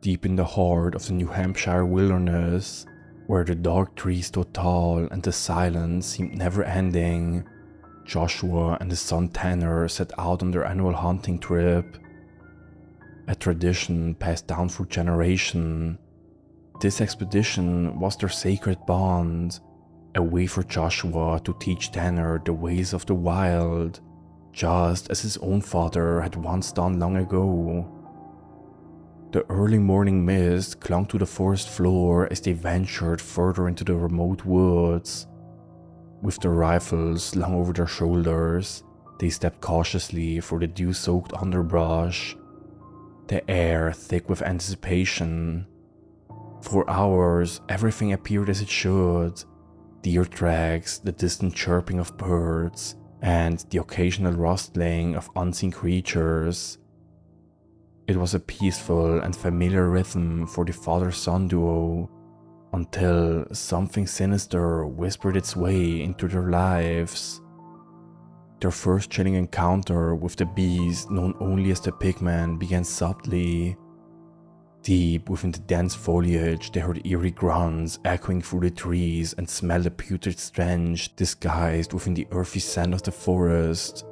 deep in the heart of the New Hampshire wilderness, where the dark trees stood tall and the silence seemed never ending, Joshua and his son Tanner set out on their annual hunting trip. A tradition passed down through generations. This expedition was their sacred bond, a way for Joshua to teach Tanner the ways of the wild, just as his own father had once done long ago. The early morning mist clung to the forest floor as they ventured further into the remote woods. With their rifles slung over their shoulders, they stepped cautiously through the dew-soaked underbrush, the air thick with anticipation. For hours, everything appeared as it should: deer tracks, the distant chirping of birds, and the occasional rustling of unseen creatures. It was a peaceful and familiar rhythm for the father-son duo, until something sinister whispered its way into their lives. Their first chilling encounter with the beast known only as the Pigman began subtly. Deep within the dense foliage, they heard eerie grunts echoing through the trees and smelled a putrid stench disguised within the earthy scent of the forest.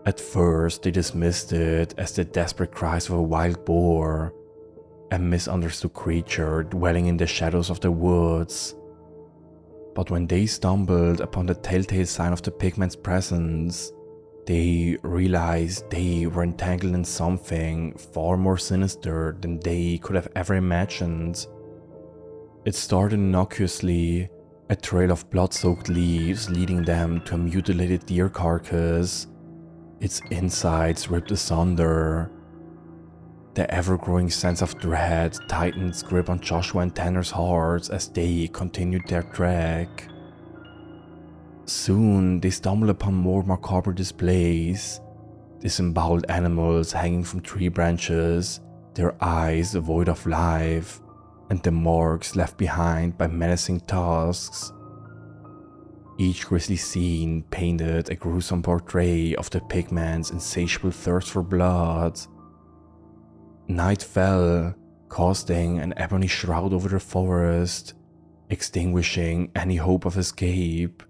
At first, they dismissed it as the desperate cries of a wild boar, a misunderstood creature dwelling in the shadows of the woods. But when they stumbled upon the telltale sign of the Pigman's presence, they realized they were entangled in something far more sinister than they could have ever imagined. It started innocuously, a trail of blood-soaked leaves leading them to a mutilated deer carcass, its insides ripped asunder. The ever-growing sense of dread tightened its grip on Joshua and Tanner's hearts as they continued their trek. Soon, they stumbled upon more macabre displays: disemboweled animals hanging from tree branches, their eyes void of life, and the marks left behind by menacing tusks. Each grisly scene painted a gruesome portrait of the Pigman's insatiable thirst for blood. Night fell, casting an ebony shroud over the forest, extinguishing any hope of escape.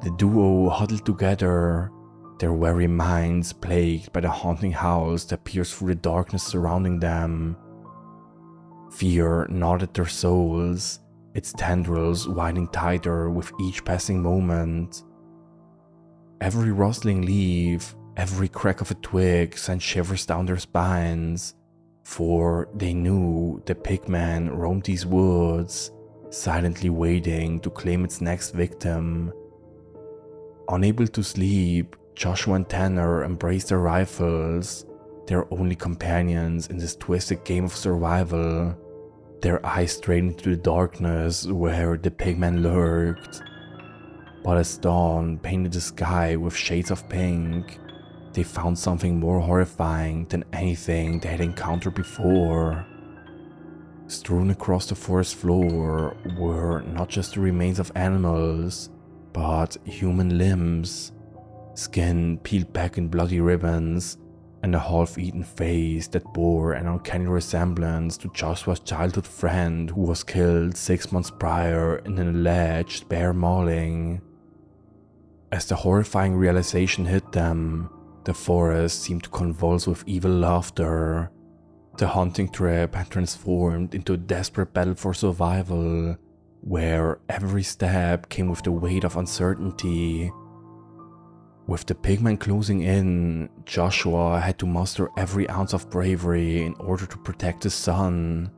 The duo huddled together, their weary minds plagued by the haunting howls that pierced through the darkness surrounding them. Fear gnawed at their souls, its tendrils winding tighter with each passing moment. Every rustling leaf, every crack of a twig sent shivers down their spines, for they knew the Pigman roamed these woods, silently waiting to claim its next victim. Unable to sleep, Joshua and Tanner embraced their rifles, their only companions in this twisted game of survival, their eyes straight into the darkness where the Pigman lurked. But as dawn painted the sky with shades of pink, they found something more horrifying than anything they had encountered before. Strewn across the forest floor were not just the remains of animals, but human limbs, skin peeled back in bloody ribbons, and a half-eaten face that bore an uncanny resemblance to Joshua's childhood friend who was killed 6 months prior in an alleged bear mauling. As the horrifying realization hit them, the forest seemed to convulse with evil laughter. The hunting trip had transformed into a desperate battle for survival, where every step came with the weight of uncertainty. With the Pigman closing in, Joshua had to muster every ounce of bravery in order to protect his son,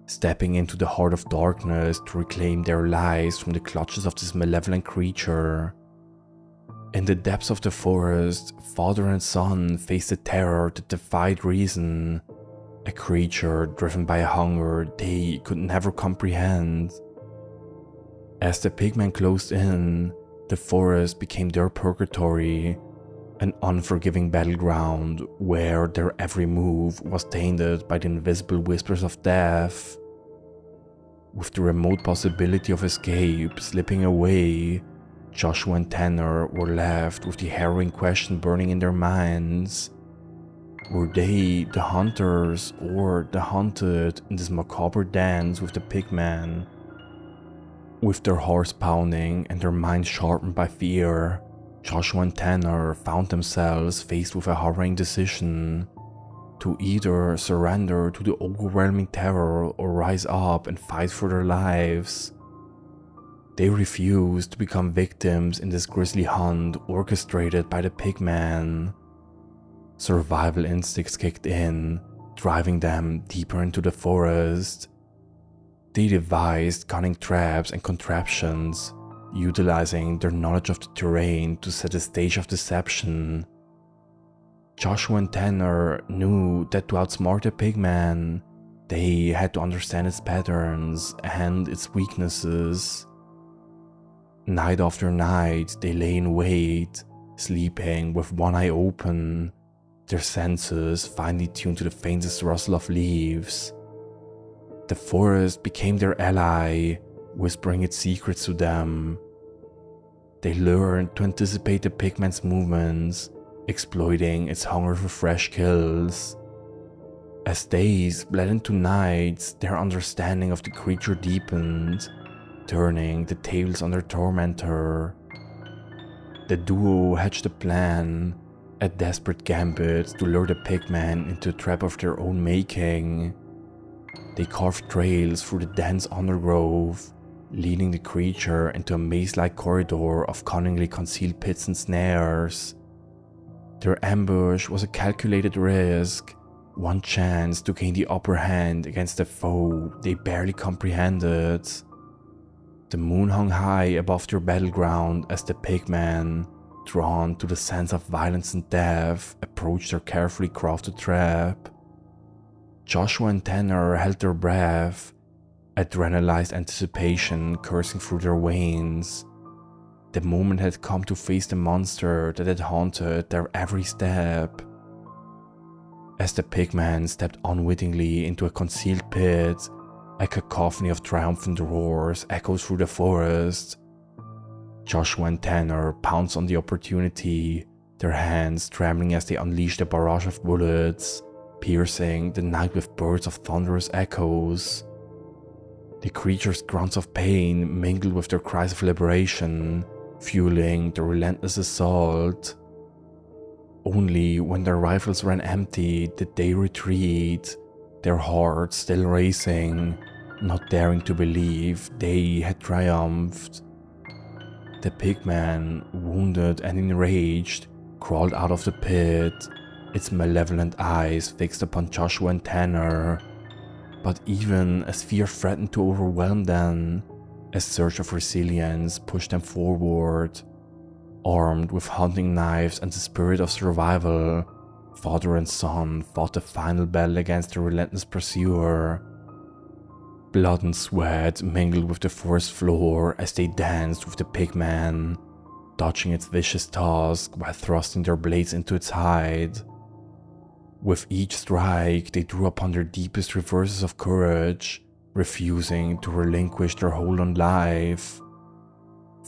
stepping into the heart of darkness to reclaim their lives from the clutches of this malevolent creature. In the depths of the forest, father and son faced a terror that defied reason, a creature driven by a hunger they could never comprehend. As the Pigman closed in, the forest became their purgatory, an unforgiving battleground where their every move was tainted by the invisible whispers of death. With the remote possibility of escape slipping away, Joshua and Tanner were left with the harrowing question burning in their minds. Were they the hunters or the hunted in this macabre dance with the Pigman? With their hearts pounding and their minds sharpened by fear, Joshua and Tanner found themselves faced with a harrowing decision: to either surrender to the overwhelming terror or rise up and fight for their lives. They refused to become victims in this grisly hunt orchestrated by the Pigman. Survival instincts kicked in, driving them deeper into the forest. They devised cunning traps and contraptions, utilizing their knowledge of the terrain to set a stage of deception. Joshua and Tanner knew that to outsmart the Pigman, they had to understand its patterns and its weaknesses. Night after night, they lay in wait, sleeping with one eye open, their senses finely tuned to the faintest rustle of leaves. The forest became their ally, whispering its secrets to them. They learned to anticipate the Pigman's movements, exploiting its hunger for fresh kills. As days bled into nights, their understanding of the creature deepened, turning the tables on their tormentor. The duo hatched a plan, a desperate gambit to lure the Pigman into a trap of their own making. They carved trails through the dense undergrowth, leading the creature into a maze-like corridor of cunningly concealed pits and snares. Their ambush was a calculated risk, one chance to gain the upper hand against a foe they barely comprehended. The moon hung high above their battleground as the Pigman, drawn to the sense of violence and death, approached their carefully crafted trap. Joshua and Tanner held their breath, adrenalized anticipation coursing through their veins. The moment had come to face the monster that had haunted their every step. As the Pigman stepped unwittingly into a concealed pit, a cacophony of triumphant roars echoed through the forest. Joshua and Tanner pounced on the opportunity, their hands trembling as they unleashed a barrage of bullets, piercing the night with bursts of thunderous echoes. The creature's grunts of pain mingled with their cries of liberation, fueling the relentless assault. Only when their rifles ran empty did they retreat, their hearts still racing, not daring to believe they had triumphed. The Pigman, wounded and enraged, crawled out of the pit, its malevolent eyes fixed upon Joshua and Tanner. But even as fear threatened to overwhelm them, a surge of resilience pushed them forward. Armed with hunting knives and the spirit of survival, father and son fought the final battle against the relentless pursuer. Blood and sweat mingled with the forest floor as they danced with the Pigman, dodging its vicious tusk while thrusting their blades into its hide. With each strike, they drew upon their deepest reverses of courage, refusing to relinquish their hold on life.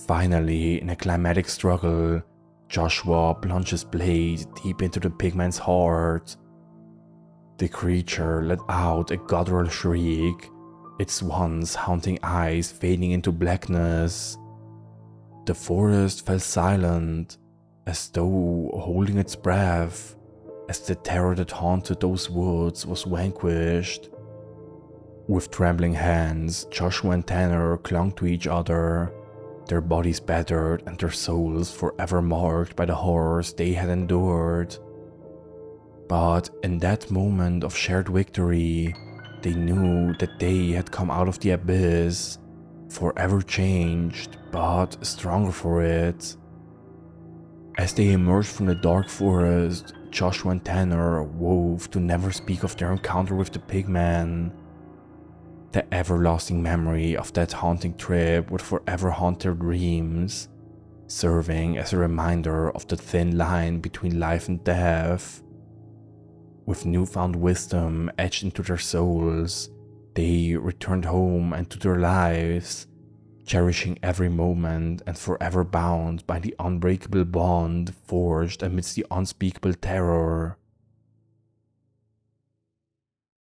Finally, in a climatic struggle, Joshua plunged his blade deep into the Pigman's heart. The creature let out a guttural shriek, its once haunting eyes fading into blackness. The forest fell silent, as though holding its breath, as the terror that haunted those woods was vanquished. With trembling hands, Joshua and Tanner clung to each other, their bodies battered and their souls forever marked by the horrors they had endured. But in that moment of shared victory, they knew that they had come out of the abyss, forever changed, but stronger for it. As they emerged from the dark forest, Joshua and Tanner vowed to never speak of their encounter with the Pigman. The everlasting memory of that haunting trip would forever haunt their dreams, serving as a reminder of the thin line between life and death. With newfound wisdom etched into their souls, they returned home and to their lives, cherishing every moment and forever bound by the unbreakable bond forged amidst the unspeakable terror.